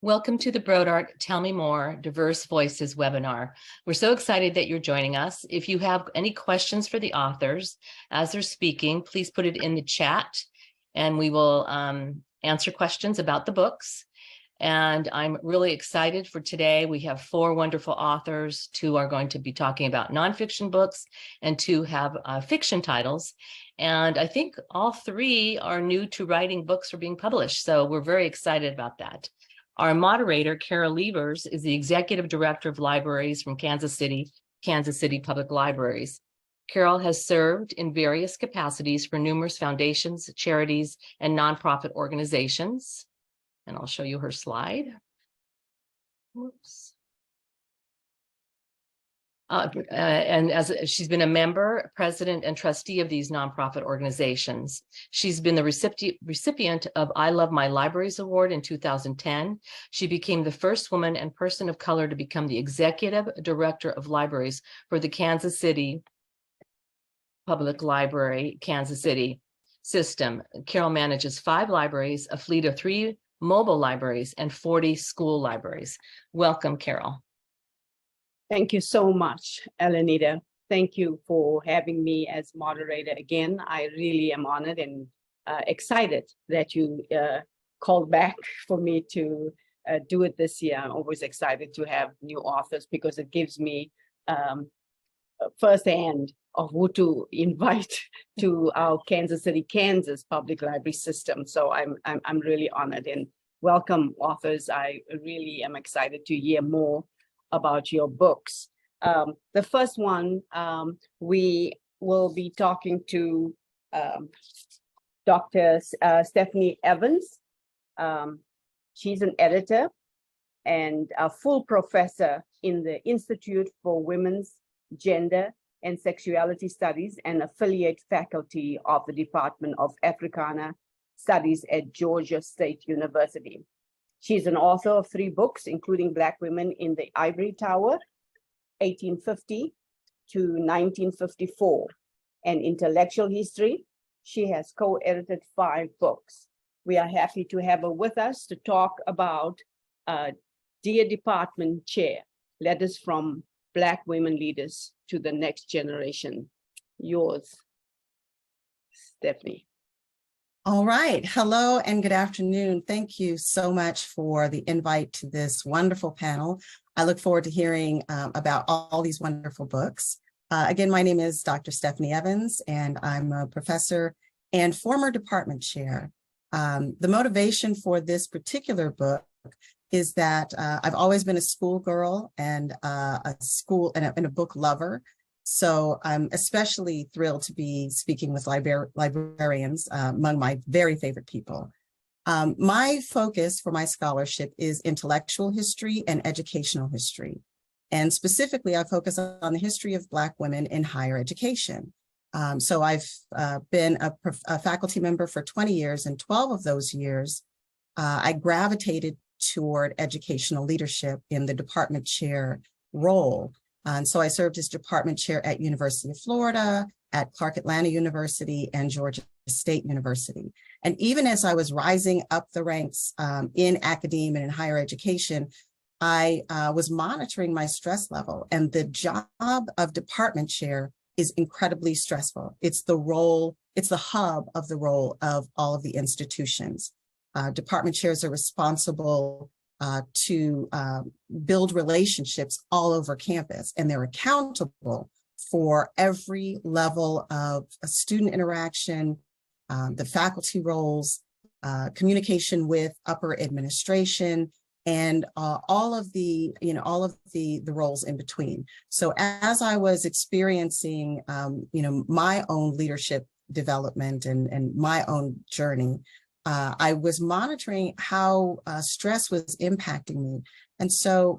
Welcome to the Brodart Tell Me More Diverse Voices webinar. We're so excited that you're joining us. If you have any questions for the authors as they're speaking, please put it in the chat and we will answer questions about the books. And I'm really excited for today. We have four wonderful authors. Two are going to be talking about nonfiction books and two have fiction titles. And I think all three are new to writing books or being published. So we're very excited about that. Our moderator, Carol Levers, is the Executive Director of Libraries from Kansas City Public Libraries. Carol has served in various capacities for numerous foundations, charities, and nonprofit organizations. And I'll show you her slide. Whoops. And as she's been a member, president, and trustee of these nonprofit organizations. She's been the recipient of I Love My Libraries Award in 2010. She became the first woman and person of color to become the executive director of libraries for the Kansas City Public Library, Kansas City system. Carol manages 5 libraries, a fleet of 3 mobile libraries, and 40 school libraries. Welcome, Carol. Thank you so much, Elenita. Thank you for having me as moderator again. I really am honored and excited that you called back for me to do it this year. I'm always excited to have new authors because it gives me firsthand of who to invite to our Kansas City, Kansas public library system. So I'm really honored and welcome authors. I really am excited to hear more about your books. The first one, we will be talking to Dr. Stephanie Evans. She's an editor and a full professor in the Institute for Women's, Gender, and Sexuality Studies and affiliate faculty of the Department of Africana Studies at Georgia State University. She's an author of 3 books, including Black Women in the Ivory Tower, 1850 to 1954, and Intellectual History. She has co-edited 5 books. We are happy to have her with us to talk about Dear Department Chair, Letters from Black Women Leaders to the Next Generation. Yours, Stephanie. All right. Hello and good afternoon. Thank you so much for the invite to this wonderful panel. I look forward to hearing about all these wonderful books. Again, my name is Dr. Stephanie Evans, and I'm a professor and former department chair. The motivation for this particular book is that I've always been a schoolgirl and a book lover. So I'm especially thrilled to be speaking with librarians, among my very favorite people. My focus for my scholarship is intellectual history and educational history. And specifically, I focus on the history of Black women in higher education. So I've been a faculty member for 20 years, and 12 of those years, I gravitated toward educational leadership in the department chair role. And so I served as department chair at University of Florida, at Clark Atlanta University, and Georgia State University. And even as I was rising up the ranks in academia and in higher education, I was monitoring my stress level. And the job of department chair is incredibly stressful. It's the hub of the role of all of the institutions. Department chairs are responsible to build relationships all over campus, and they're accountable for every level of student interaction, the faculty roles, communication with upper administration, and all of the roles in between. So as I was experiencing my own leadership development and my own journey, I was monitoring how stress was impacting me. And so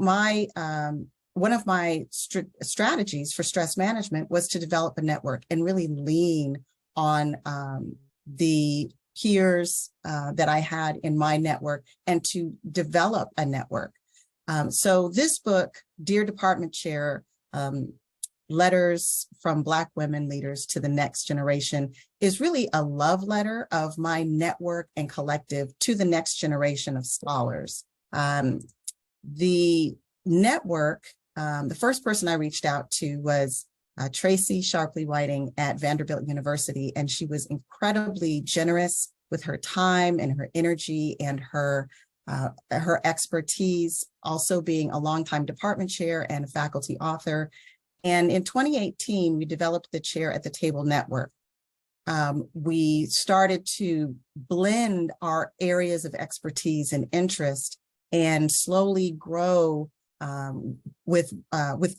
one of my strategies for stress management was to develop a network and really lean on the peers that I had in my network and to develop a network. So this book, Dear Department Chair, Letters from Black Women Leaders to the Next Generation, is really a love letter of my network and collective to the next generation of scholars. The network, the first person I reached out to was Tracy Sharpley Whiting at Vanderbilt University, and she was incredibly generous with her time and her energy and her expertise, also being a longtime department chair and a faculty author. And in 2018, we developed the Chair at the Table Network. We started to blend our areas of expertise and interest and slowly grow with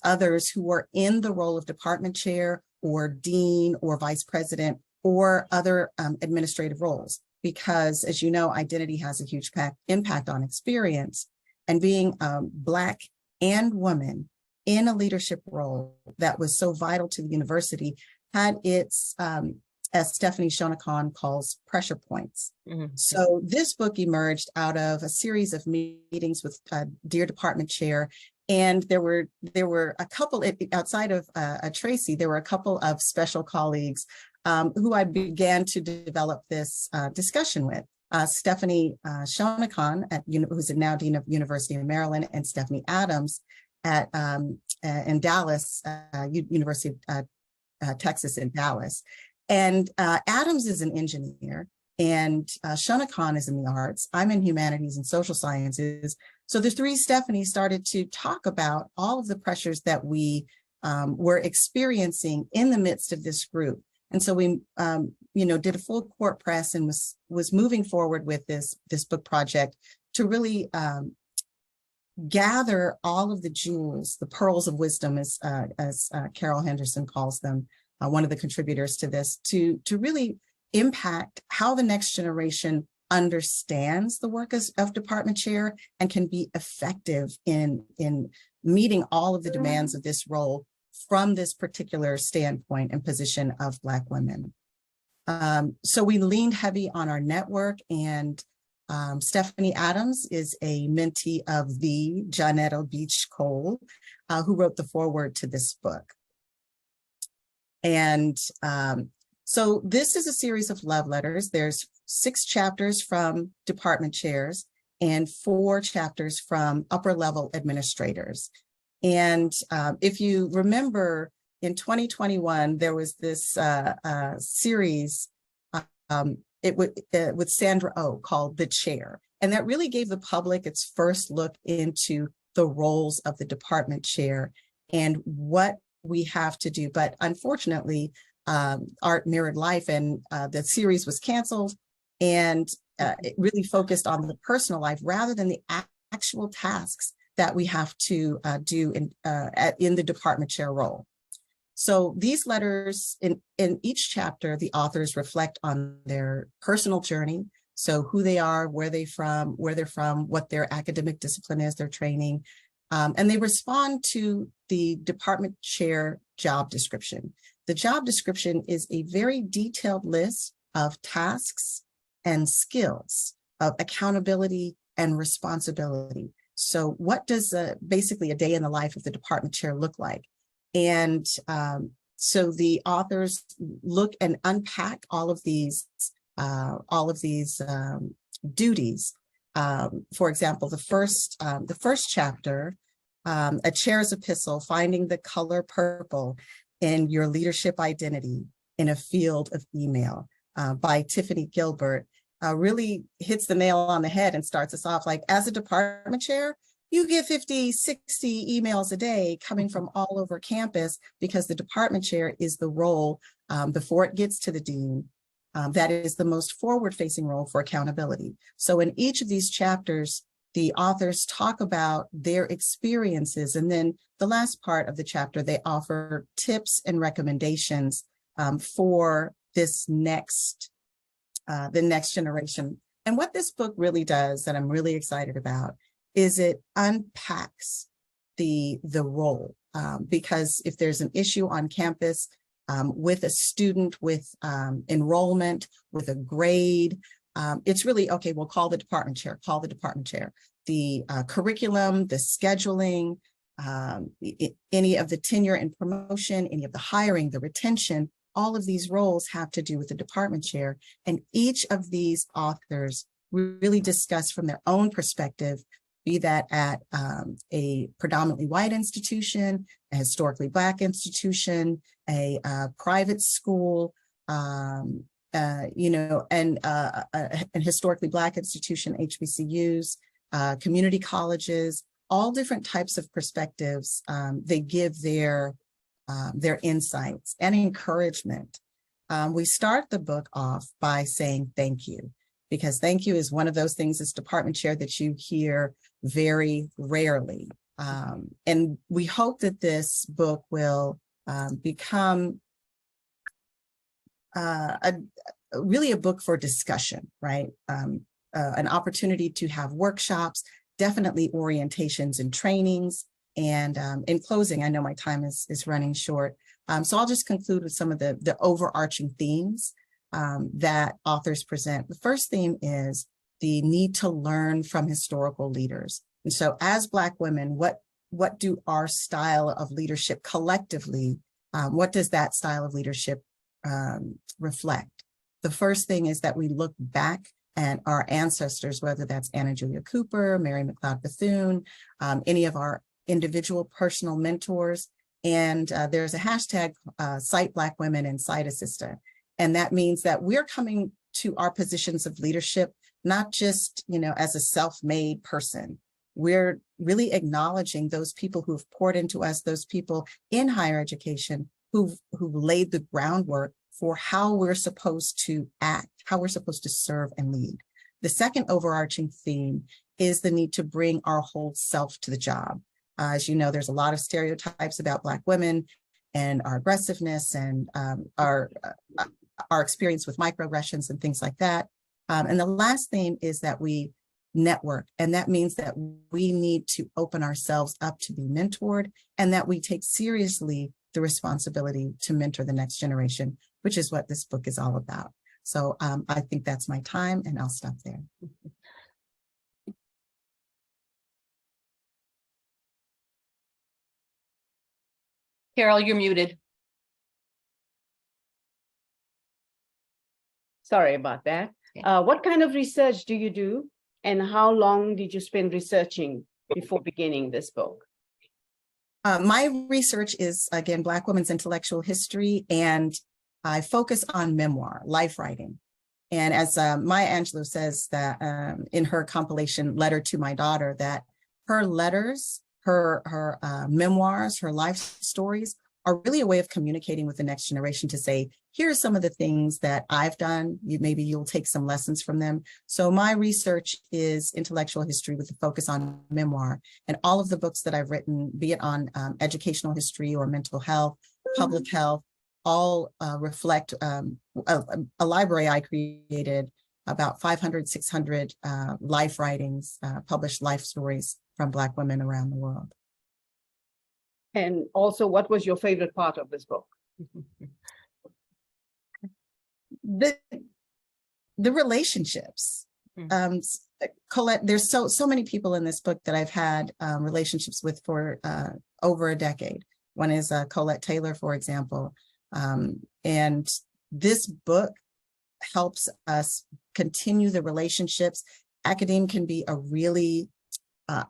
others who are in the role of department chair or dean or vice president or other administrative roles. Because, as you know, identity has a huge impact on experience, and being Black and woman in a leadership role that was so vital to the university had its, as Stephanie Shonakan calls, pressure points. Mm-hmm. So this book emerged out of a series of meetings with dear department chair, and there were a couple outside of Tracy. There were a couple of special colleagues who I began to develop this discussion with. Stephanie Shonakan, who's now Dean of University of Maryland, and Stephanie Adams at in Dallas, University of Texas in Dallas. And Adams is an engineer, and Shonakan is in the arts. I'm in humanities and social sciences. So the three Stephanies started to talk about all of the pressures that we were experiencing in the midst of this group. And so we, did a full court press and was moving forward with this book project to really gather all of the jewels, the pearls of wisdom, as Carol Henderson calls them, one of the contributors to this, to really impact how the next generation understands the work of department chair and can be effective in meeting all of the demands of this role from this particular standpoint and position of Black women. So we leaned heavy on our network, and Stephanie Adams is a mentee of the Janetta Beach Cole, who wrote the foreword to this book. And so this is a series of love letters. There's 6 chapters from department chairs and 4 chapters from upper level administrators. And if you remember, in 2021, there was this series with Sandra Oh called The Chair. And that really gave the public its first look into the roles of the department chair and what we have to do. But unfortunately, Art Mirrored Life, and the series was canceled, and it really focused on the personal life rather than the actual tasks that we have to do in the department chair role. So these letters, in each chapter, the authors reflect on their personal journey. So who they are, where they're from, what their academic discipline is, their training, and they respond to the department chair job description. The job description is a very detailed list of tasks and skills, of accountability and responsibility. So what does basically a day in the life of the department chair look like? And so the authors look and unpack all of these duties. For example, the first chapter, A Chair's Epistle, Finding the Color Purple in Your Leadership Identity in a Field of Email, by Tiffany Gilbert, really hits the nail on the head and starts us off like, as a department chair, you get 50, 60 emails a day coming from all over campus, because the department chair is the role before it gets to the dean. That is the most forward-facing role for accountability. So in each of these chapters, the authors talk about their experiences. And then the last part of the chapter, they offer tips and recommendations for this the next generation. And what this book really does, that I'm really excited about, is it unpacks the role. Because if there's an issue on campus with a student, with enrollment, with a grade, it's really, okay, we'll call the department chair, The curriculum, the scheduling, any of the tenure and promotion, any of the hiring, the retention, all of these roles have to do with the department chair. And each of these authors really discuss from their own perspective, be that at a predominantly white institution, a historically Black institution, a private school, you know, and an historically Black institution, HBCUs, community colleges, all different types of perspectives. They give their insights and encouragement. We start the book off by saying thank you, because thank you is one of those things as department chair that you hear very rarely. And we hope that this book will become really a book for discussion, right? An opportunity to have workshops, definitely orientations and trainings. And in closing, I know my time is running short. So I'll just conclude with some of the overarching themes that authors present. The first theme is the need to learn from historical leaders. And so as Black women, what do our style of leadership collectively, what does that style of leadership reflect? The first thing is that we look back at our ancestors, whether that's Anna Julia Cooper, Mary McLeod Bethune, any of our individual personal mentors. And there's a hashtag, Cite Black Women and Cite a Sister. And that means that we're coming to our positions of leadership, not just, you know, as a self-made person. We're really acknowledging those people who've poured into us, those people in higher education who've laid the groundwork for how we're supposed to act, how we're supposed to serve and lead. The second overarching theme is the need to bring our whole self to the job. As you know, there's a lot of stereotypes about Black women and our aggressiveness and our experience with microaggressions and things like that. And the last theme is that we network. And that means that we need to open ourselves up to be mentored, and that we take seriously the responsibility to mentor the next generation, which is what this book is all about. So I think that's my time, and I'll stop there. Carol, you're muted. Sorry about that. Yeah. What kind of research do you do, and how long did you spend researching before beginning this book? My research is, again, Black women's intellectual history, and I focus on memoir, life writing. And as Maya Angelou says that in her compilation, Letter to My Daughter, that her letters, her memoirs, her life stories are really a way of communicating with the next generation to say, here are some of the things that I've done. Maybe you'll take some lessons from them. So my research is intellectual history with a focus on memoir, and all of the books that I've written, be it on educational history or mental health, public health, all reflect a library I created, about 500, 600 life writings, published life stories from Black women around the world. And also, what was your favorite part of this book? The relationships. Colette, there's so many people in this book that I've had relationships with for over a decade. One is Colette Taylor, for example. And this book helps us continue the relationships. Academia can be a really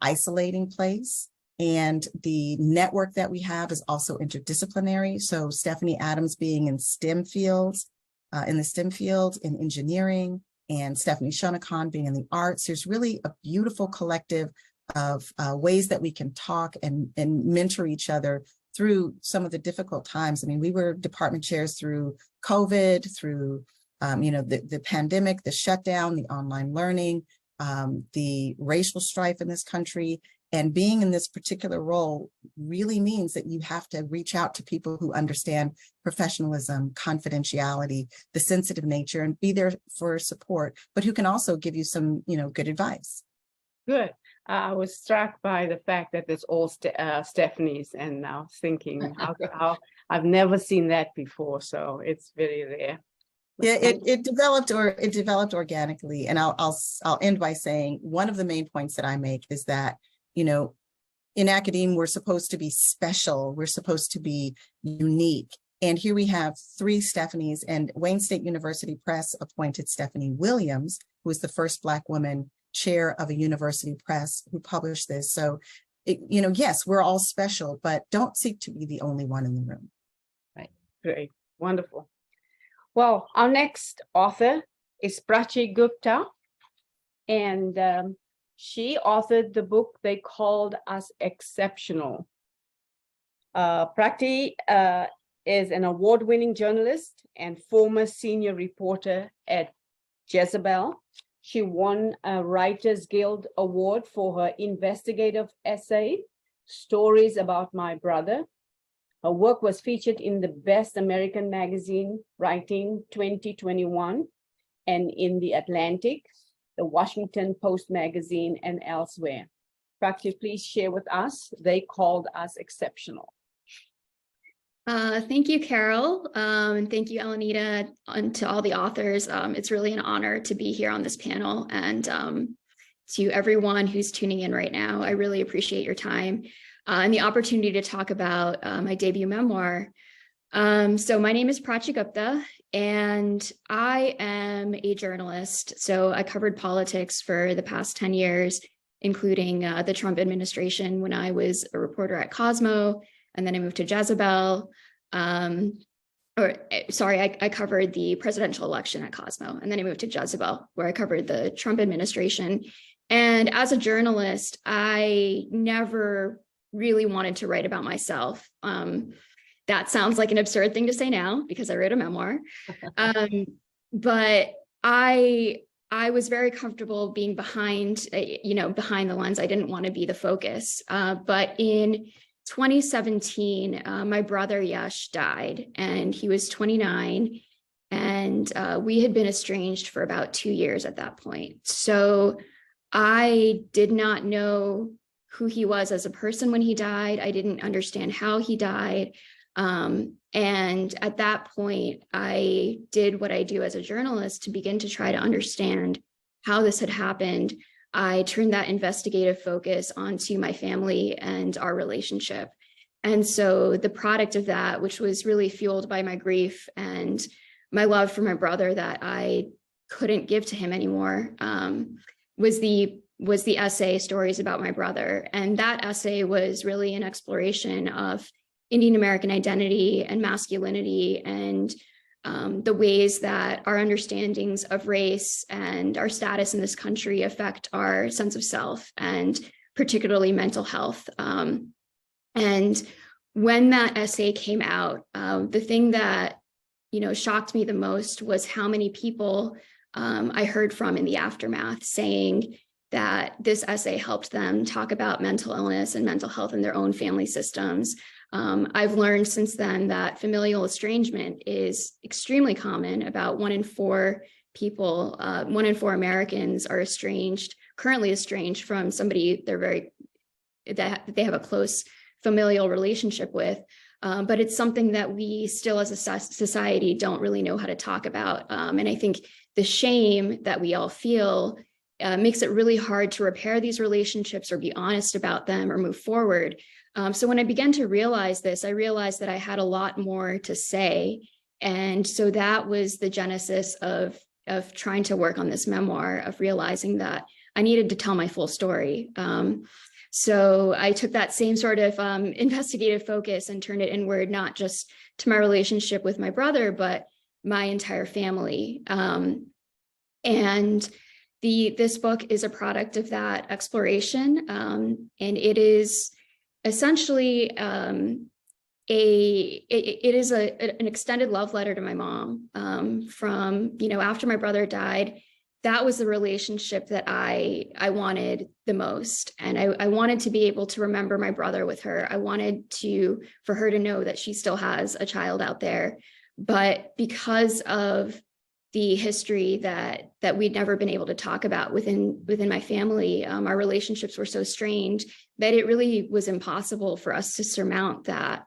isolating place. And the network that we have is also interdisciplinary. So Stephanie Adams being in STEM fields, in engineering, and Stephanie Shonakon being in the arts, there's really a beautiful collective of ways that we can talk and mentor each other through some of the difficult times. I mean, we were department chairs through COVID, through the pandemic, the shutdown, the online learning, the racial strife in this country. And being in this particular role really means that you have to reach out to people who understand professionalism, confidentiality, the sensitive nature, and be there for support, but who can also give you some, good advice. Good. I was struck by the fact that it's all Stephanie's, and I was thinking how I've never seen that before. So it's very rare. Yeah, it developed organically, and I'll end by saying one of the main points that I make is that in academia, we're supposed to be special. We're supposed to be unique. And here we have 3 Stephanies, and Wayne State University Press appointed Stephanie Williams, who was the first Black woman chair of a university press who published this. So, yes, we're all special, but don't seek to be the only one in the room. Right. Great. Wonderful. Well, our next author is Prachi Gupta, and she authored the book They Called Us Exceptional. Prachi is an award-winning journalist and former senior reporter at Jezebel. She won a Writers Guild Award for her investigative essay, Stories About My Brother. Her work was featured in the Best American Magazine Writing 2021 and in The Atlantic, the Washington Post Magazine, and elsewhere. Prachi, please share with us. They Called Us Exceptional. Thank you, Carol. And thank you, Alanita, and to all the authors. It's really an honor to be here on this panel, and to everyone who's tuning in right now. I really appreciate your time and the opportunity to talk about my debut memoir. So my name is Prachi Gupta, and I am a journalist. So I covered politics for the past 10 years, including the Trump administration when I was a reporter at Cosmo. And then I moved to Jezebel, I covered the presidential election at Cosmo. And then I moved to Jezebel, where I covered the Trump administration. And as a journalist, I never really wanted to write about myself. That sounds like an absurd thing to say now because I wrote a memoir. But I was very comfortable being behind the lens. I didn't want to be the focus. But in 2017, my brother Yash died, and he was 29, and we had been estranged for about 2 years at that point. So I did not know who he was as a person when he died. I didn't understand how he died. And at that point, I did what I do as a journalist to begin to try to understand how this had happened. I turned that investigative focus onto my family and our relationship. And so the product of that, which was really fueled by my grief and my love for my brother that I couldn't give to him anymore, was the essay Stories About My Brother. And that essay was really an exploration of Indian American identity and masculinity, and the ways that our understandings of race and our status in this country affect our sense of self, and particularly mental health. And when that essay came out, the thing that shocked me the most was how many people I heard from in the aftermath saying that this essay helped them talk about mental illness and mental health in their own family systems. I've learned since then that familial estrangement is extremely common. About 1 in 4 people, 1 in 4 Americans are currently estranged from somebody that they have a close familial relationship with. But it's something that we still as a society don't really know how to talk about. And I think the shame that we all feel makes it really hard to repair these relationships or be honest about them or move forward. So when I began to realize this, I realized that I had a lot more to say. And so that was the genesis of trying to work on this memoir, of realizing that I needed to tell my full story. So I took that same sort of investigative focus and turned it inward, not just to my relationship with my brother, but my entire family. And this book is a product of that exploration. And it is essentially an extended love letter to my mom from, after my brother died. That was the relationship that I wanted the most. And I wanted to be able to remember my brother with her. I wanted for her to know that she still has a child out there. But because of the history that we'd never been able to talk about within my family, our relationships were so strained that it really was impossible for us to surmount that.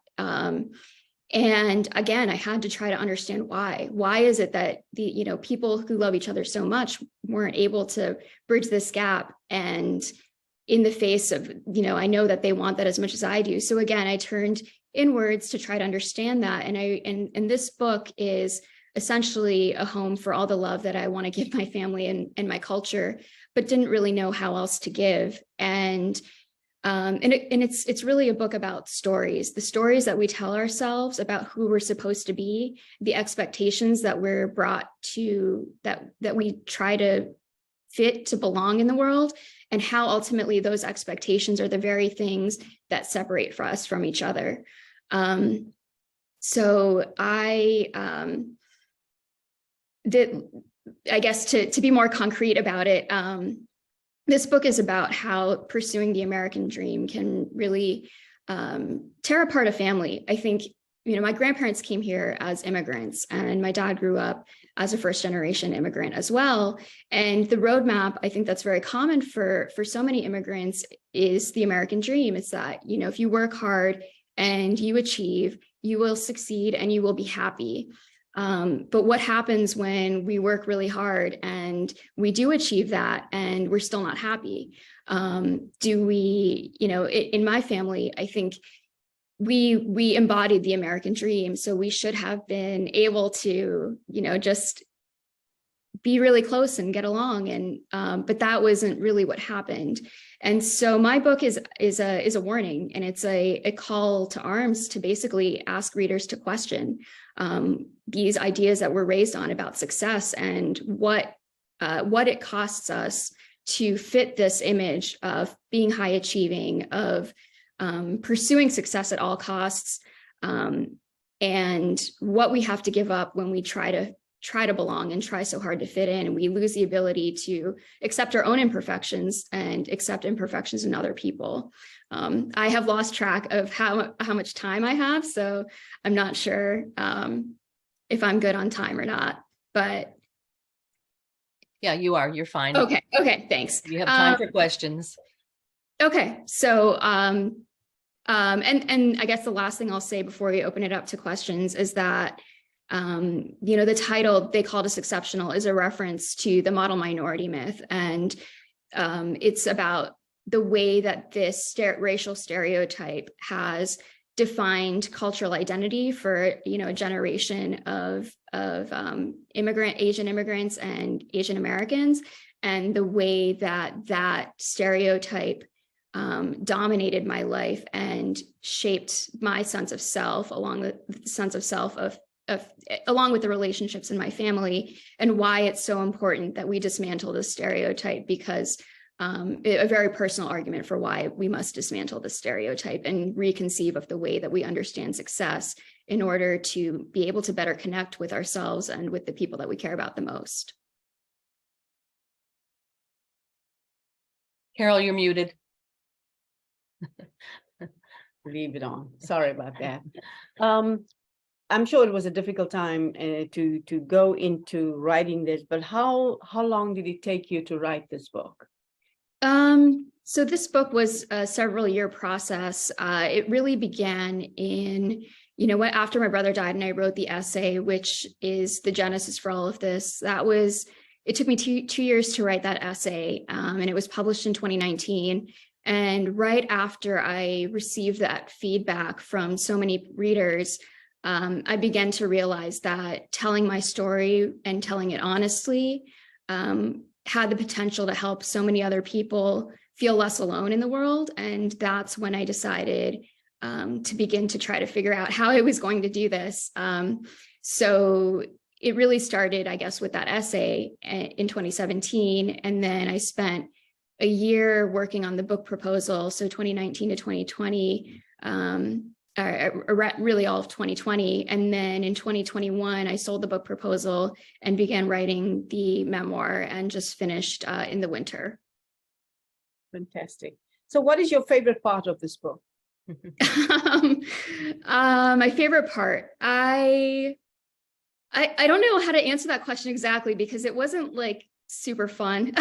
And again, I had to try to understand why. Why is it that the people who love each other so much weren't able to bridge this gap? And in the face of, I know that they want that as much as I do. So again, I turned inwards to try to understand that. And this book is essentially a home for all the love that I want to give my family and my culture. but didn't really know how else to give. And it's really a book about stories, the stories that we tell ourselves about who we're supposed to be, the expectations that we're brought to, that we try to fit to belong in the world, and how ultimately those expectations are the very things that separate us from each other. So I guess to be more concrete about it, this book is about how pursuing the American dream can really tear apart a family. I think, my grandparents came here as immigrants, and my dad grew up as a first-generation immigrant as well. And the roadmap, I think that's very common for so many immigrants, is the American dream. It's that, if you work hard and you achieve, you will succeed and you will be happy. But what happens when we work really hard and we do achieve that and we're still not happy? Do we, in my family, I think we embodied the American dream. So we should have been able to, just be really close and get along. And but that wasn't really what happened. And so my book is a warning, and it's a call to arms to basically ask readers to question these ideas that we're raised on about success and what it costs us to fit this image of being high achieving, of pursuing success at all costs, and what we have to give up when we try to belong and try so hard to fit in, and we lose the ability to accept our own imperfections and accept imperfections in other people. I have lost track of how much time I have, so I'm not sure if I'm good on time or not, but. Yeah, you are. You're fine. Okay, thanks. You have time for questions. Okay, so and I guess the last thing I'll say before we open it up to questions is that the title, They Called Us Exceptional, is a reference to the model minority myth, and it's about the way that this racial stereotype has defined cultural identity for a generation of Asian immigrants and Asian Americans, and the way that stereotype dominated my life and shaped my sense of self, along with the sense of self along with the relationships in my family, and why it's so important that we dismantle this stereotype, because a very personal argument for why we must dismantle the stereotype and reconceive of the way that we understand success in order to be able to better connect with ourselves and with the people that we care about the most. Carol, you're muted. Leave it on. Sorry about that. I'm sure it was a difficult time to go into writing this, but how long did it take you to write this book? So this book was a several-year process. It really began in, after my brother died and I wrote the essay, which is the genesis for all of this. It took me two years to write that essay, and it was published in 2019. And right after I received that feedback from so many readers, I began to realize that telling my story and telling it honestly had the potential to help so many other people feel less alone in the world. And that's when I decided to begin to try to figure out how I was going to do this. So it really started, I guess, with that essay in 2017. And then I spent a year working on the book proposal. So 2019 to 2020, really all of 2020. And then in 2021, I sold the book proposal and began writing the memoir, and just finished in the winter. Fantastic. So what is your favorite part of this book? My favorite part, I don't know how to answer that question exactly, because it wasn't like super fun.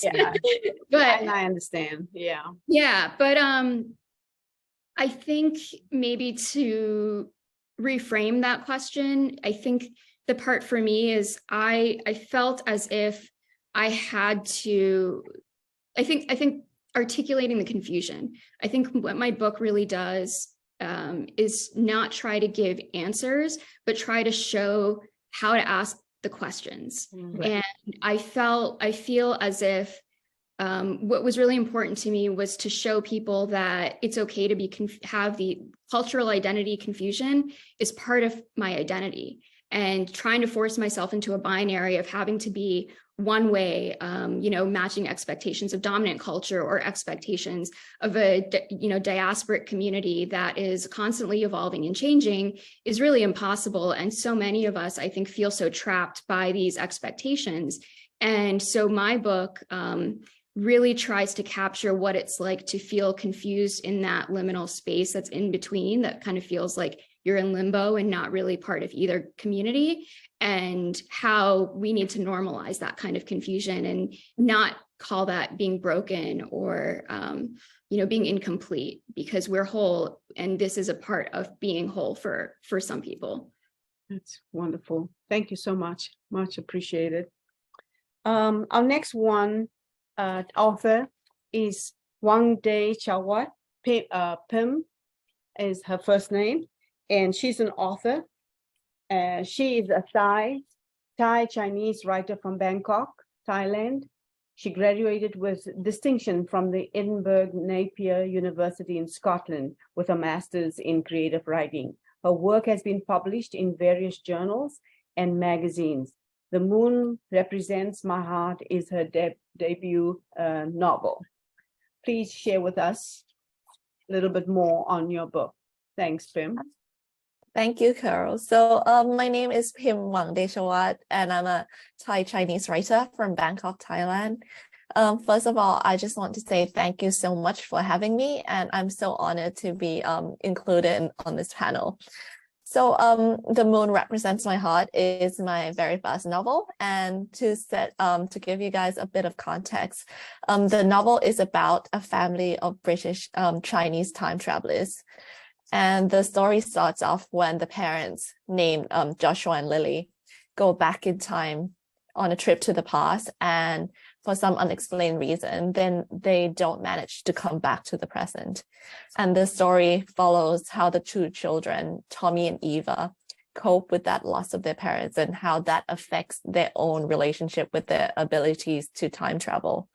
Yeah, but and I understand. Yeah, but I think maybe to reframe that question, I think the part for me is I felt as if I had to, I think articulating the confusion. I think what my book really does is not try to give answers, but try to show how to ask the questions. Mm-hmm. And I feel as if what was really important to me was to show people that it's okay to be have the cultural identity confusion is part of my identity, and trying to force myself into a binary of having to be one way, matching expectations of dominant culture or expectations of a, diasporic community that is constantly evolving and changing is really impossible. And so many of us, I think, feel so trapped by these expectations. And so my book really tries to capture what it's like to feel confused in that liminal space that's in between, that kind of feels like you're in limbo and not really part of either community, and how we need to normalize that kind of confusion and not call that being broken or being incomplete, because we're whole, and this is a part of being whole for some people. That's wonderful. Thank you so much. Much appreciated. Our next author is Wang Day Chawat. Pim is her first name, and she's an author. She is a Thai Chinese writer from Bangkok, Thailand. She graduated with distinction from the Edinburgh Napier University in Scotland with a master's in creative writing. Her work has been published in various journals and magazines. The Moon Represents My Heart is her debut novel. Please share with us a little bit more on your book. Thanks, Pim. Thank you, Carol. So my name is Pim Wangdechawat, and I'm a Thai Chinese writer from Bangkok, Thailand. First of all, I just want to say thank you so much for having me, and I'm so honored to be included on this panel. So The Moon Represents My Heart is my very first novel, and to give you guys a bit of context, the novel is about a family of British Chinese time travelers. And the story starts off when the parents, named Joshua and Lily, go back in time on a trip to the past, and for some unexplained reason, then they don't manage to come back to the present. And the story follows how the two children, Tommy and Eva, cope with that loss of their parents and how that affects their own relationship with their abilities to time travel.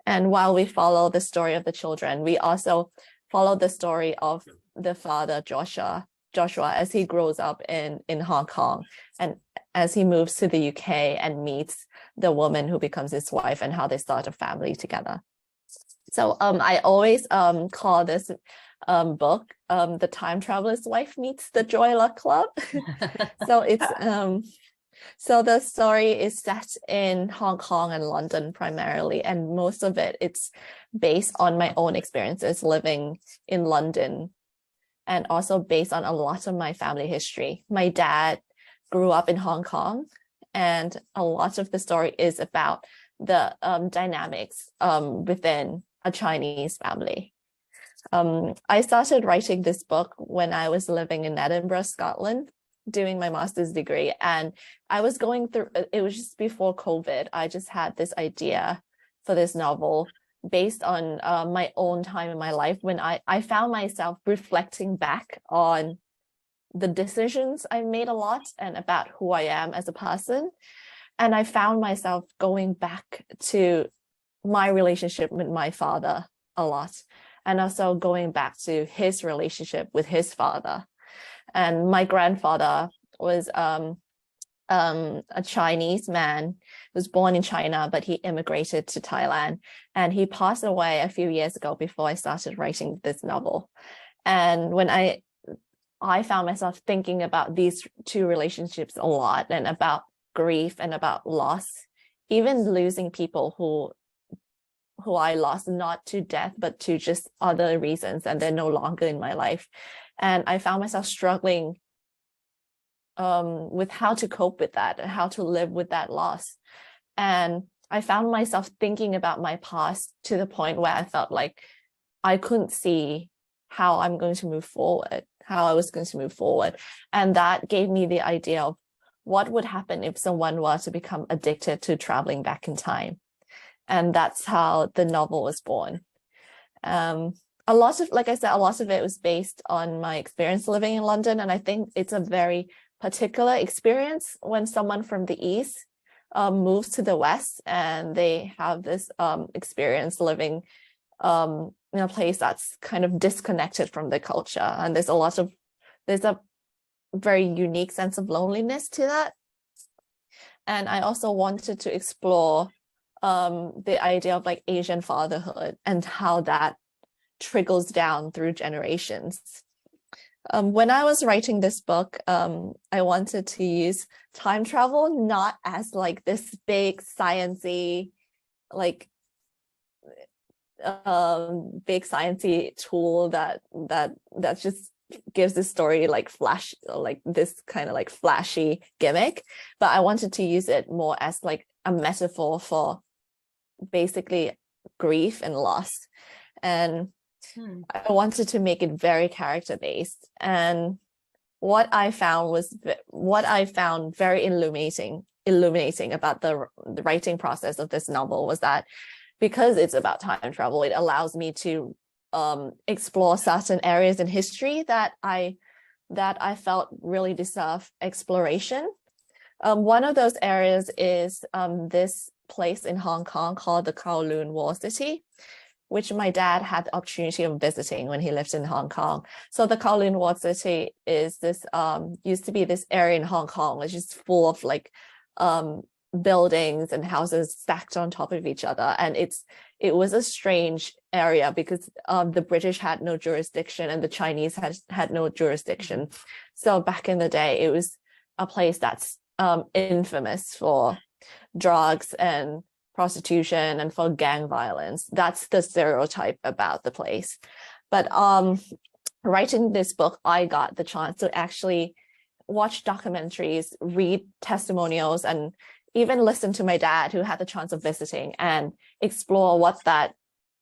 And while we follow the story of the children, we also follow the story of the father, Joshua, as he grows up in Hong Kong, and as he moves to the UK and meets the woman who becomes his wife, and how they start a family together. So I always call this book The Time Traveler's Wife Meets the Joy Luck Club. So it's so the story is set in Hong Kong and London primarily, and most of it's based on my own experiences living in London, and also based on a lot of my family history. My dad grew up in Hong Kong, and a lot of the story is about the dynamics within a Chinese family. I started writing this book when I was living in Edinburgh, Scotland, doing my master's degree, and I was going through, it was just before COVID, I just had this idea for this novel based on my own time in my life, when I found myself reflecting back on the decisions I made a lot and about who I am as a person. And I found myself going back to my relationship with my father a lot, and also going back to his relationship with his father. And my grandfather was a Chinese man who was born in China, but he immigrated to Thailand, and he passed away a few years ago before I started writing this novel. And when I found myself thinking about these two relationships a lot, and about grief and about loss, even losing people who I lost, not to death, but to just other reasons, and they're no longer in my life. And I found myself struggling with how to cope with that and how to live with that loss. And I found myself thinking about my past to the point where I felt like I couldn't see how I'm going to move forward, how I was going to move forward. And that gave me the idea of what would happen if someone were to become addicted to traveling back in time. And that's how the novel was born. A lot of, like I said, a lot of it was based on my experience living in London. And I think it's a very particular experience when someone from the East moves to the West, and they have this experience living in a place that's kind of disconnected from the culture. And there's a very unique sense of loneliness to that. And I also wanted to explore the idea of like Asian fatherhood and how that trickles down through generations. When I was writing this book, I wanted to use time travel not as like this big sciencey, like big sciencey tool that just gives the story like flash, like this kind of like flashy gimmick, but I wanted to use it more as like a metaphor for basically grief and loss. And I wanted to make it very character based. And what I found very illuminating about the writing process of this novel was that because it's about time travel, it allows me to explore certain areas in history that I felt really deserve exploration. One of those areas is this place in Hong Kong called the Kowloon Wall City, which my dad had the opportunity of visiting when he lived in Hong Kong. So the Kowloon Wall City is this used to be this area in Hong Kong, which is full of like buildings and houses stacked on top of each other. And it was a strange area because the British had no jurisdiction and the Chinese had no jurisdiction. So back in the day, it was a place that's infamous for drugs and prostitution and for gang violence. That's the stereotype about the place. But writing this book, I got the chance to actually watch documentaries, read testimonials, and even listen to my dad, who had the chance of visiting, and explore what that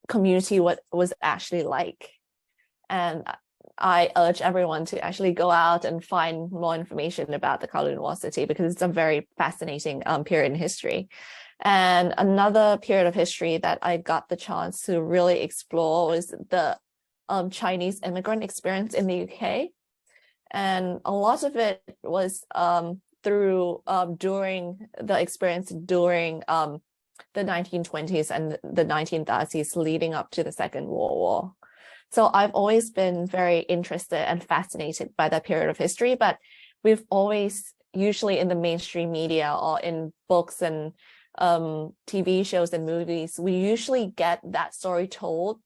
community was actually like. And I urge everyone to actually go out and find more information about the Kowloon Wall City because it's a very fascinating period in history. And another period of history that I got the chance to really explore was the Chinese immigrant experience in the UK. And a lot of it was during the experience during the 1920s and the 1930s leading up to the Second World War. So I've always been very interested and fascinated by that period of history, but we've always, usually in the mainstream media or in books and TV shows and movies, we usually get that story told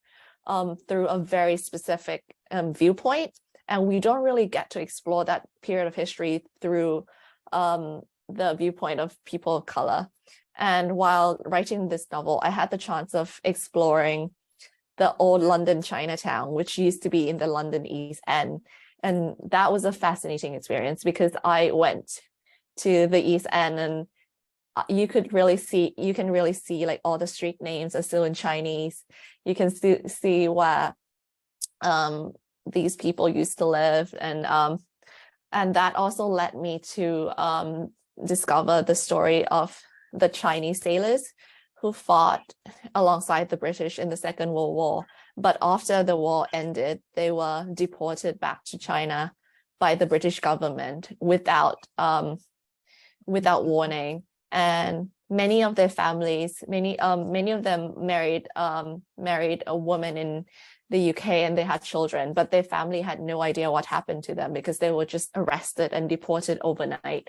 through a very specific viewpoint, and we don't really get to explore that period of history through the viewpoint of people of color. And while writing this novel, I had the chance of exploring the old London Chinatown, which used to be in the London East End. And that was a fascinating experience because I went to the East End and you can really see like all the street names are still in Chinese. You can see where these people used to live. And that also led me to discover the story of the Chinese sailors who fought alongside the British in the Second World War. But after the war ended, they were deported back to China by the British government without warning. And many of their families, many of them married a woman in the UK and they had children, but their family had no idea what happened to them because they were just arrested and deported overnight.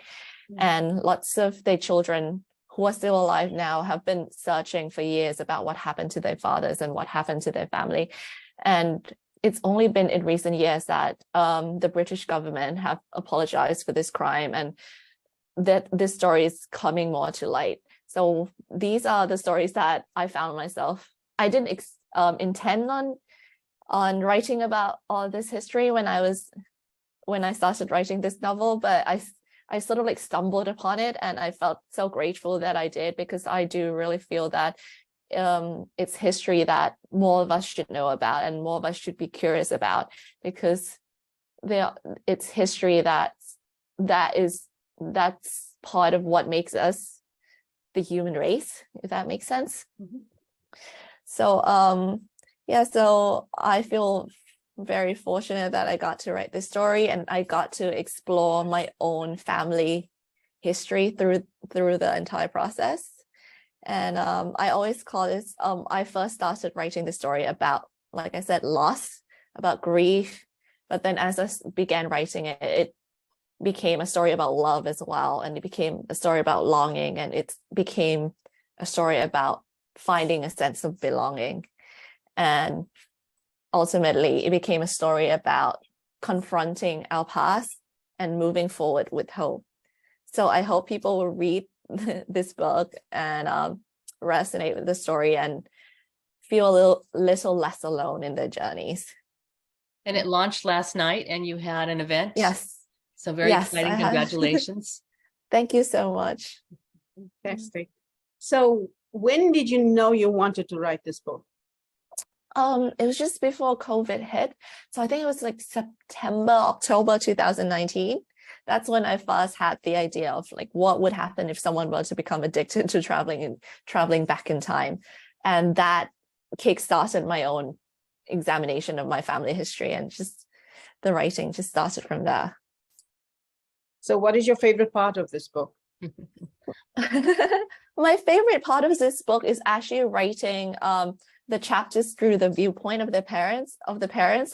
And lots of their children who are still alive now have been searching for years about what happened to their fathers and what happened to their family. And it's only been in recent years that the British government have apologized for this crime and that this story is coming more to light. So these are the stories that I found myself. I didn't intend on writing about all this history when I started writing this novel, but I sort of like stumbled upon it, and I felt so grateful that I did, because I do really feel that it's history that more of us should know about and more of us should be curious about, because it's history that's part of what makes us the human race, if that makes sense. Mm-hmm. So so I feel very fortunate that I got to write this story and I got to explore my own family history through the entire process. And I always call this, I first started writing the story about, like I said, loss, about grief. But then as I began writing it, it became a story about love as well. And it became a story about longing. And it became a story about finding a sense of belonging. And ultimately, it became a story about confronting our past and moving forward with hope. So I hope people will read this book and resonate with the story and feel a little less alone in their journeys. And it launched last night and you had an event? Yes. So very Yes, exciting. I have. Congratulations. Thank you so much. Fantastic. So when did you know you wanted to write this book? It was just before COVID hit. So I think it was like September, October 2019. That's when I first had the idea of like what would happen if someone were to become addicted to traveling back in time. And that kickstarted my own examination of my family history, and just the writing just started from there. So what is your favorite part of this book? My favorite part of this book is actually writing the chapters through the viewpoint of the parents,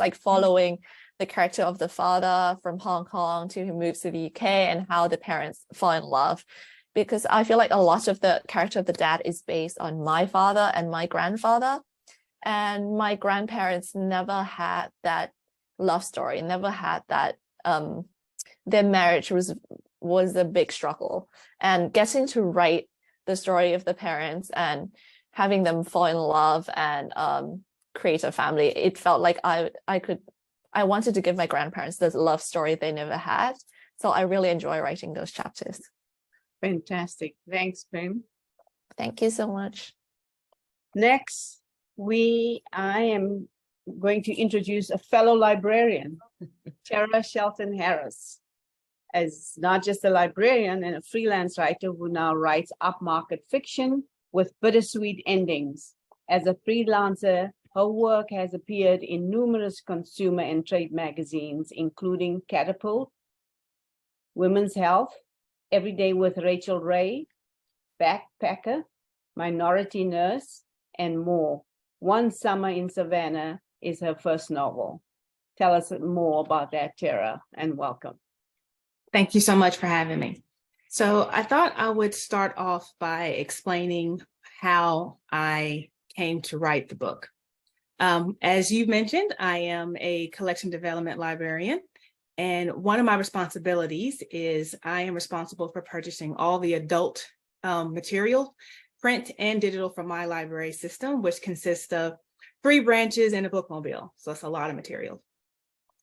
like following the character of the father from Hong Kong to who moves to the UK and how the parents fall in love. Because I feel like a lot of the character of the dad is based on my father and my grandfather. And my grandparents never had that love story, never had that, their marriage was a big struggle. And getting to write the story of the parents and having them fall in love and create a family, it felt like I wanted to give my grandparents this love story they never had. So I really enjoy writing those chapters. Fantastic. Thanks, Pim. Thank you so much. Next, I am going to introduce a fellow librarian, Tara Shelton Harris, as not just a librarian and a freelance writer who now writes upmarket fiction with bittersweet endings. As a freelancer, her work has appeared in numerous consumer and trade magazines, including Catapult, Women's Health, Everyday with Rachel Ray, Backpacker, Minority Nurse, and more. One Summer in Savannah is her first novel. Tell us more about that, Tara, and welcome. Thank you so much for having me. So I thought I would start off by explaining how I came to write the book. As you mentioned, I am a collection development librarian, and one of my responsibilities is I am responsible for purchasing all the adult material, print and digital, from my library system, which consists of 3 branches and a bookmobile. So it's a lot of material.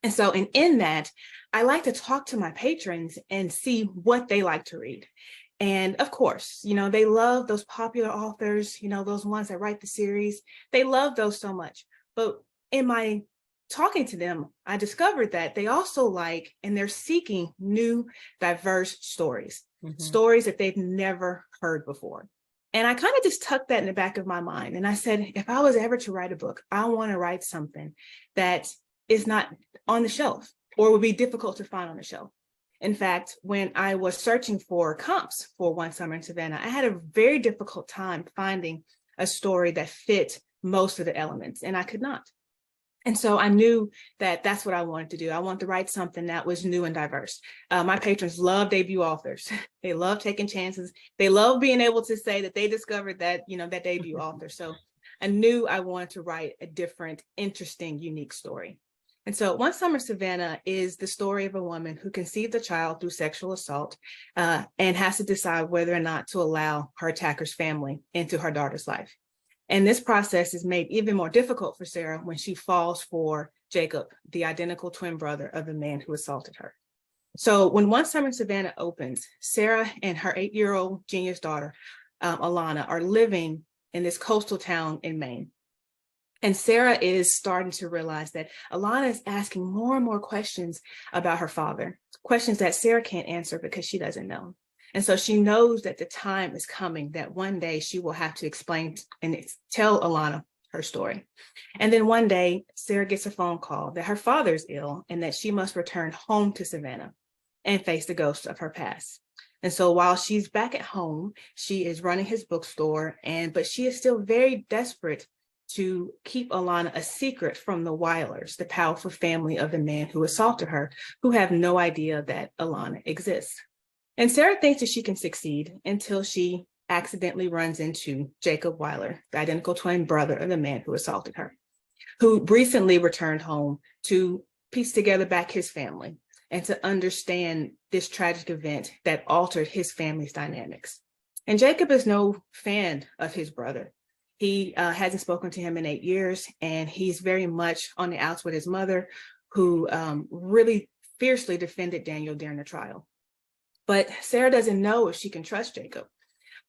And so in that, I like to talk to my patrons and see what they like to read. And of course, they love those popular authors, those ones that write the series. They love those so much. But in my talking to them, I discovered that they also like, and they're seeking new, diverse stories, stories that they've never heard before. And I kind of just tucked that in the back of my mind. And I said, if I was ever to write a book, I want to write something that is not on the shelf or would be difficult to find on the shelf. In fact, when I was searching for comps for One Summer in Savannah, I had a very difficult time finding a story that fit most of the elements, and I could not. And so I knew that that's what I wanted to do. I wanted to write something that was new and diverse. My patrons love debut authors. They love taking chances. They love being able to say that they discovered that, that debut author. So I knew I wanted to write a different, interesting, unique story. And so One Summer in Savannah is the story of a woman who conceived a child through sexual assault and has to decide whether or not to allow her attacker's family into her daughter's life. And this process is made even more difficult for Sarah when she falls for Jacob, the identical twin brother of the man who assaulted her. So when One Summer in Savannah opens, Sarah and her 8-year-old genius daughter, Alana, are living in this coastal town in Maine. And Sarah is starting to realize that Alana is asking more and more questions about her father, questions that Sarah can't answer because she doesn't know. And so she knows that the time is coming that one day she will have to explain and tell Alana her story. And then one day, Sarah gets a phone call that her father is ill and that she must return home to Savannah and face the ghosts of her past. And so while she's back at home, she is running his bookstore, but she is still very desperate to keep Alana a secret from the Weilers, the powerful family of the man who assaulted her, who have no idea that Alana exists. And Sarah thinks that she can succeed until she accidentally runs into Jacob Weiler, the identical twin brother of the man who assaulted her, who recently returned home to piece together back his family and to understand this tragic event that altered his family's dynamics. And Jacob is no fan of his brother. He hasn't spoken to him in 8 years, and he's very much on the outs with his mother, who really fiercely defended Daniel during the trial. But Sarah doesn't know if she can trust Jacob,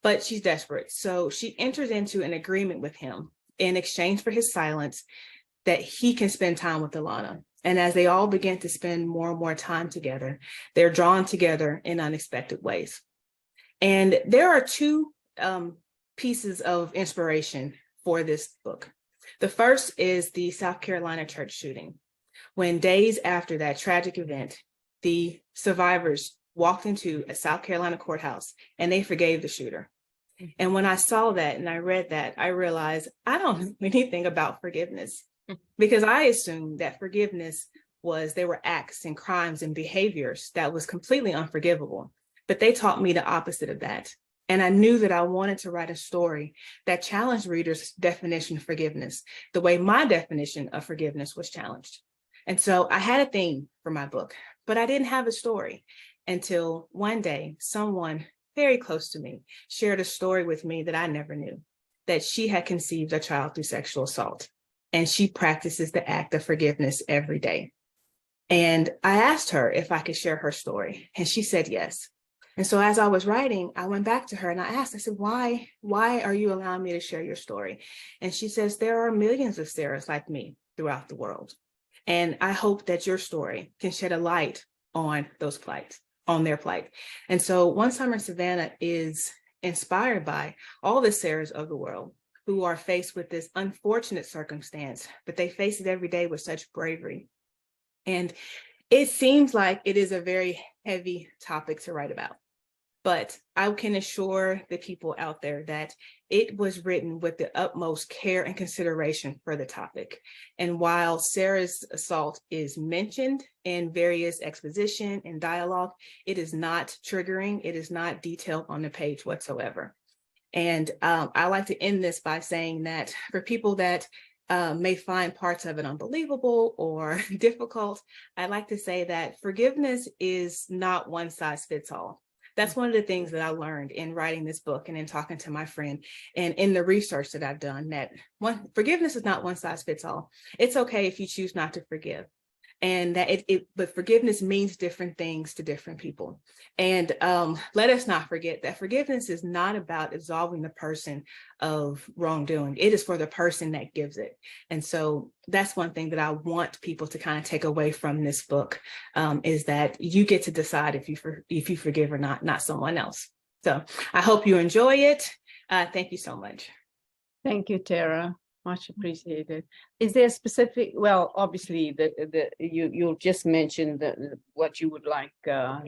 but she's desperate. So she enters into an agreement with him in exchange for his silence that he can spend time with Alana. And as they all begin to spend more and more time together, they're drawn together in unexpected ways. And there are two pieces of inspiration for this book. The first is the South Carolina church shooting. When days after that tragic event, the survivors walked into a South Carolina courthouse and they forgave the shooter. And when I saw that and I read that, I realized I don't know anything about forgiveness, because I assumed that forgiveness was there were acts and crimes and behaviors that was completely unforgivable. But they taught me the opposite of that. And I knew that I wanted to write a story that challenged readers' definition of forgiveness, the way my definition of forgiveness was challenged. And so I had a theme for my book, but I didn't have a story until one day someone very close to me shared a story with me that I never knew, that she had conceived a child through sexual assault, and she practices the act of forgiveness every day. And I asked her if I could share her story, and she said yes. And so as I was writing, I went back to her and I asked, I said, why are you allowing me to share your story? And she says, there are millions of Sarahs like me throughout the world. And I hope that your story can shed a light on those plights, on their plight. And so One Summer in Savannah is inspired by all the Sarahs of the world who are faced with this unfortunate circumstance, but they face it every day with such bravery. And it seems like it is a very heavy topic to write about, but I can assure the people out there that it was written with the utmost care and consideration for the topic. And while Sarah's assault is mentioned in various exposition and dialogue, it is not triggering. It is not detailed on the page whatsoever. And I like to end this by saying that for people that may find parts of it unbelievable or difficult, I like to say that forgiveness is not one size fits all. That's one of the things that I learned in writing this book and in talking to my friend and in the research that I've done, that forgiveness is not one size fits all. It's okay if you choose not to forgive. And that but forgiveness means different things to different people. And let us not forget that forgiveness is not about absolving the person of wrongdoing. It is for the person that gives it. And so that's one thing that I want people to kind of take away from this book, is that you get to decide if you forgive or not someone else. So I hope you enjoy it. Thank you so much. Thank you, Tara. Much appreciated. Is there a specific, well, obviously you just mentioned what you would like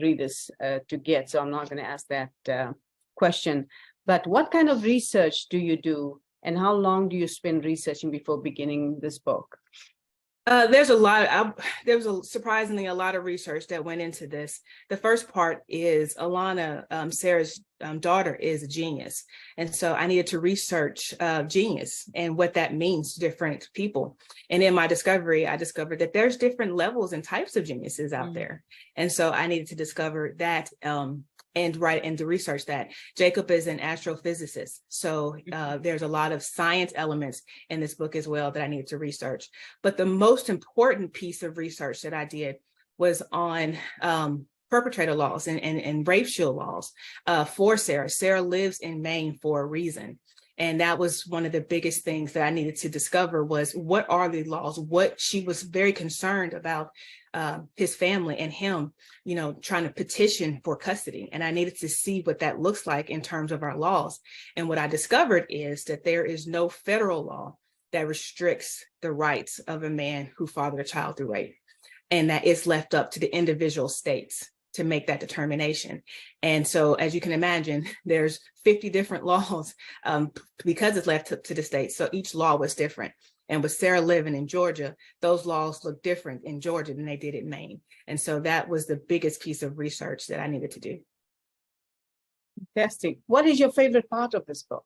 readers to get, so I'm not going to ask that question, but what kind of research do you do and how long do you spend researching before beginning this book? There was surprisingly a lot of research that went into this. The first part is Alana, Sarah's daughter, is a genius. And so I needed to research genius and what that means to different people. And in my discovery, I discovered that there's different levels and types of geniuses out there. And so I needed to discover that and to research that. Jacob is an astrophysicist. So there's a lot of science elements in this book as well that I needed to research. But the most important piece of research that I did was on perpetrator laws and rape shield laws for Sarah. Sarah lives in Maine for a reason. And that was one of the biggest things that I needed to discover, was what are the laws? What she was very concerned about his family and him, trying to petition for custody. And I needed to see what that looks like in terms of our laws. And what I discovered is that there is no federal law that restricts the rights of a man who fathered a child through rape, and that it's left up to the individual states to make that determination. And so, as you can imagine, there's 50 different laws because it's left to the states. So each law was different. And with Sarah living in Georgia, those laws look different in Georgia than they did in Maine. And so that was the biggest piece of research that I needed to do. Fantastic. What is your favorite part of this book?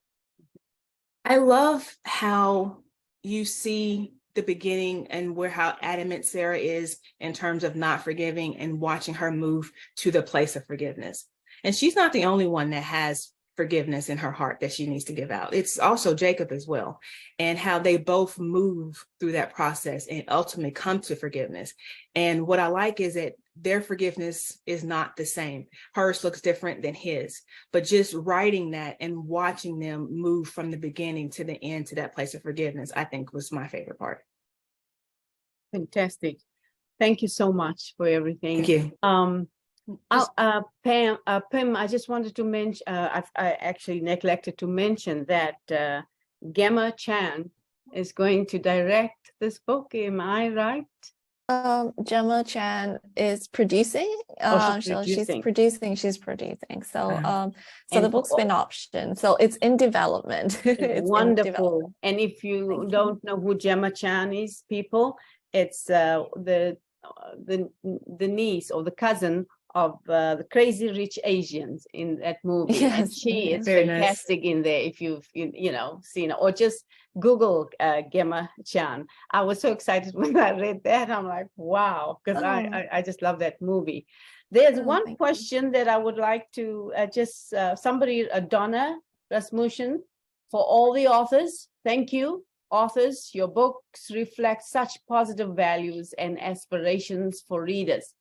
I love how you see the beginning and how adamant Sarah is in terms of not forgiving and watching her move to the place of forgiveness. And she's not the only one that has forgiveness in her heart that she needs to give out. It's also Jacob as well, and how they both move through that process and ultimately come to forgiveness. And what I like is that their forgiveness is not the same. Hers looks different than his, but just writing that and watching them move from the beginning to the end to that place of forgiveness, I think was my favorite part. Fantastic. Thank you so much for everything. Thank you. Pim, I just wanted to mention, I actually neglected to mention that Gemma Chan is going to direct this book. Am I right? Gemma Chan is producing. She's producing. So the book's been optioned. So it's in development. It's wonderful. And if you don't know who Gemma Chan is, people, it's the niece or the cousin of the Crazy Rich Asians in that movie. Yes, and she is very fantastic in there if you've seen her, or just Google Gemma Chan. I was so excited when I read that. I'm like, wow, because I just love that movie. There's one question that I would like to somebody, Donna Rasmussen, for all the authors. Thank you. Authors, your books reflect such positive values and aspirations for readers.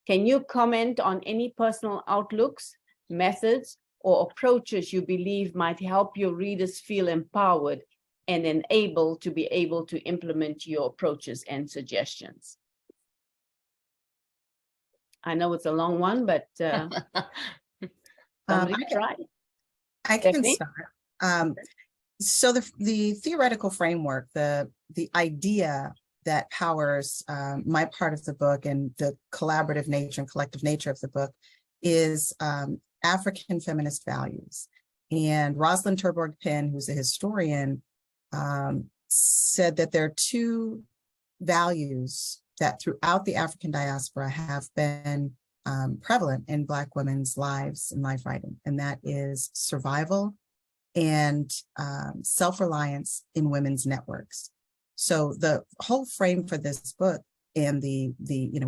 Can you comment on any personal outlooks, methods, or approaches you believe might help your readers feel empowered and enabled to be able to implement your approaches and suggestions? I know it's a long one, but somebody try. I can Stephanie? start. So the theoretical framework, the idea that powers my part of the book and the collaborative nature and collective nature of the book is African feminist values. And Rosalind Terborg Penn, who's a historian, said that there are two values that throughout the African diaspora have been prevalent in Black women's lives and life writing, and that is survival and self-reliance in women's networks. So the whole frame for this book and the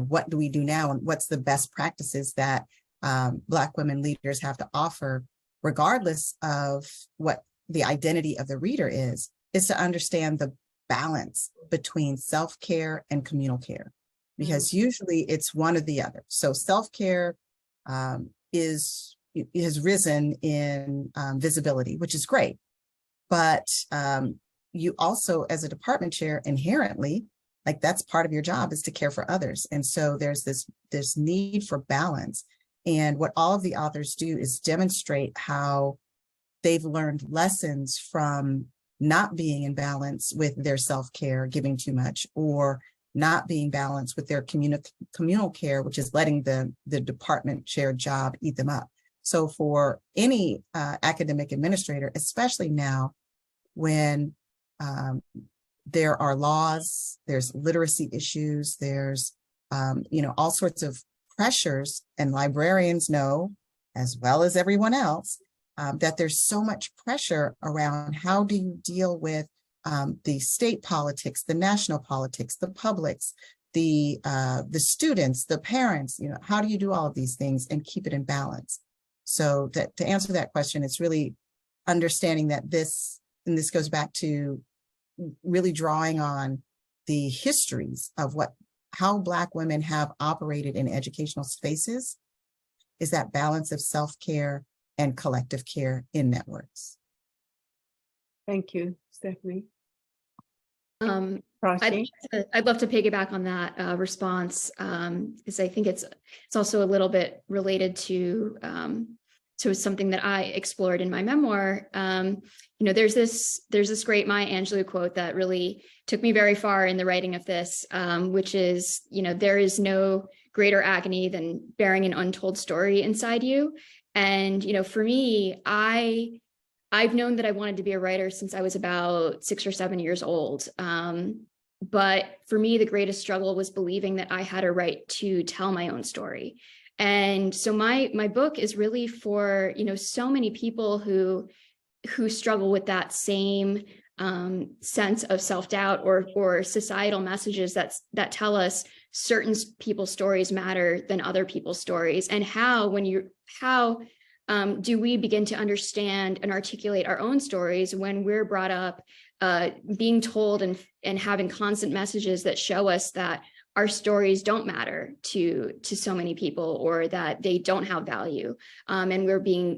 what do we do now and what's the best practices that Black women leaders have to offer, regardless of what the identity of the reader is to understand the balance between self-care and communal care, because usually it's one or the other. So self-care has risen in visibility, which is great. But you also, as a department chair, inherently, like that's part of your job is to care for others. And so there's this need for balance. And what all of the authors do is demonstrate how they've learned lessons from not being in balance with their self-care, giving too much, or not being balanced with their communal care, which is letting the department chair job eat them up. So for any academic administrator, especially now when there are laws, there's literacy issues, there's all sorts of pressures, and librarians know, as well as everyone else, that there's so much pressure around how do you deal with the state politics, the national politics, the publics, the students, the parents, how do you do all of these things and keep it in balance? So to answer that question, it's really understanding that this goes back to really drawing on the histories of how Black women have operated in educational spaces, is that balance of self-care and collective care in networks. Thank you, Stephanie. I'd love to piggyback on that response, because I think it's also a little bit related to something that I explored in my memoir. There's this great Maya Angelou quote that really took me very far in the writing of this, which is, there is no greater agony than bearing an untold story inside you. And, for me, I've known that I wanted to be a writer since I was about 6 or 7 years old. But for me, the greatest struggle was believing that I had a right to tell my own story. And so my book is really for, so many people who struggle with that same sense of self-doubt or societal messages that tell us certain people's stories matter than other people's stories, and how do we begin to understand and articulate our own stories when we're brought up being told and having constant messages that show us that our stories don't matter to so many people, or that they don't have value, and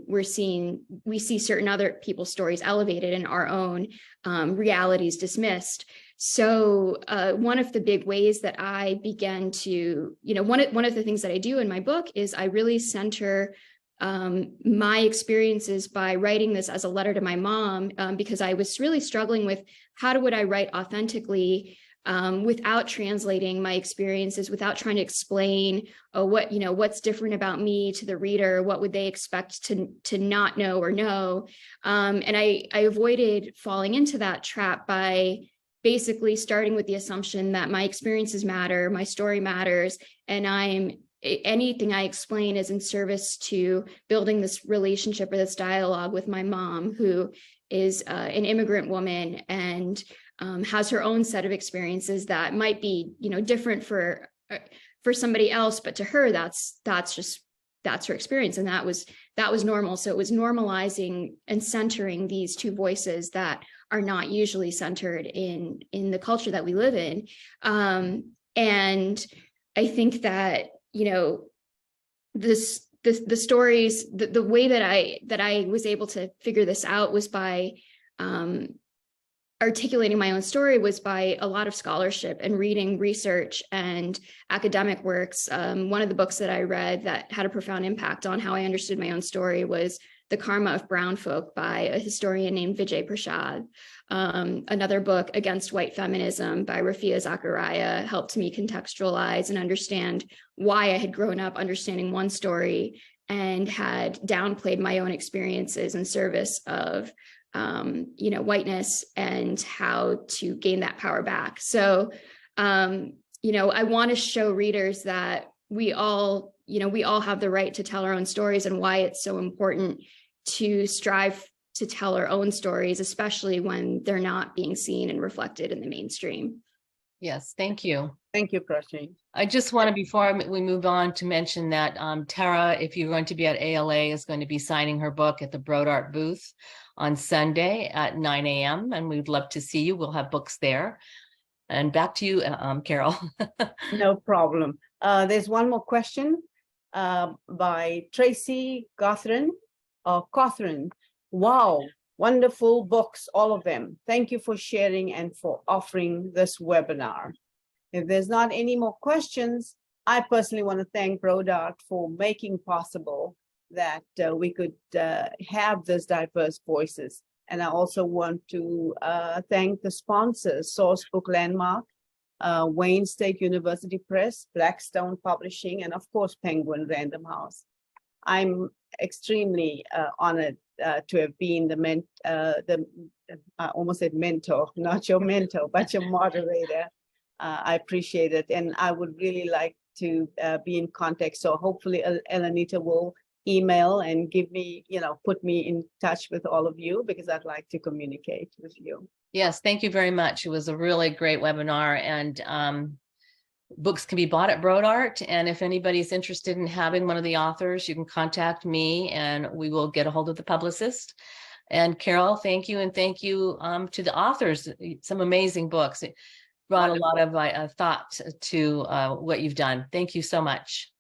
we see certain other people's stories elevated and our own realities dismissed. So one of the big ways that I began to, one of the things that I do in my book is I really center my experiences by writing this as a letter to my mom, because I was really struggling with would I write authentically without translating my experiences, without trying to explain what's different about me to the reader, what would they expect to not know or know. And I avoided falling into that trap by basically starting with the assumption that my experiences matter, my story matters, and anything I explain is in service to building this relationship or this dialogue with my mom, who is an immigrant woman and has her own set of experiences that might be, different for somebody else, but to her, that's her experience, and that was normal. So it was normalizing and centering these two voices that are not usually centered in the culture that we live in, and I think that the stories, the way that I was able to figure this out was by articulating my own story, was by a lot of scholarship and reading research and academic works. One of the books that I read that had a profound impact on how I understood my own story was The Karma of Brown Folk by a historian named Vijay Prashad. Another book, Against White Feminism by Rafia Zachariah, helped me contextualize and understand why I had grown up understanding one story and had downplayed my own experiences in service of whiteness, and how to gain that power back. So, I want to show readers that we all have the right to tell our own stories, and why it's so important to strive to tell our own stories, especially when they're not being seen and reflected in the mainstream. Yes, thank you. Thank you, Prashni. I just want to, before we move on, to mention that Tara, if you're going to be at ALA, is going to be signing her book at the Broad Art booth on Sunday at 9 a.m. and we'd love to see you. We'll have books there. And back to you, Carol. No problem. There's one more question by Tracy Cawthron. Wow, wonderful books, all of them. Thank you for sharing and for offering this webinar. If there's not any more questions, I personally want to thank Broad Art for making possible that we could have these diverse voices. And I also want to thank the sponsors, Sourcebook Landmark, Wayne State University Press, Blackstone Publishing, and of course, Penguin Random House. I'm extremely honored to have been I almost said mentor, not your mentor, but your moderator. I appreciate it. And I would really like to be in contact. So hopefully Elenita will email and give me, put me in touch with all of you, because I'd like to communicate with you. Yes, thank you very much. It was a really great webinar, and books can be bought at Broad Art. And if anybody's interested in having one of the authors, you can contact me and we will get a hold of the publicist. And Carol, thank you. And thank you to the authors, some amazing books. It brought a lot of thought to what you've done. Thank you so much.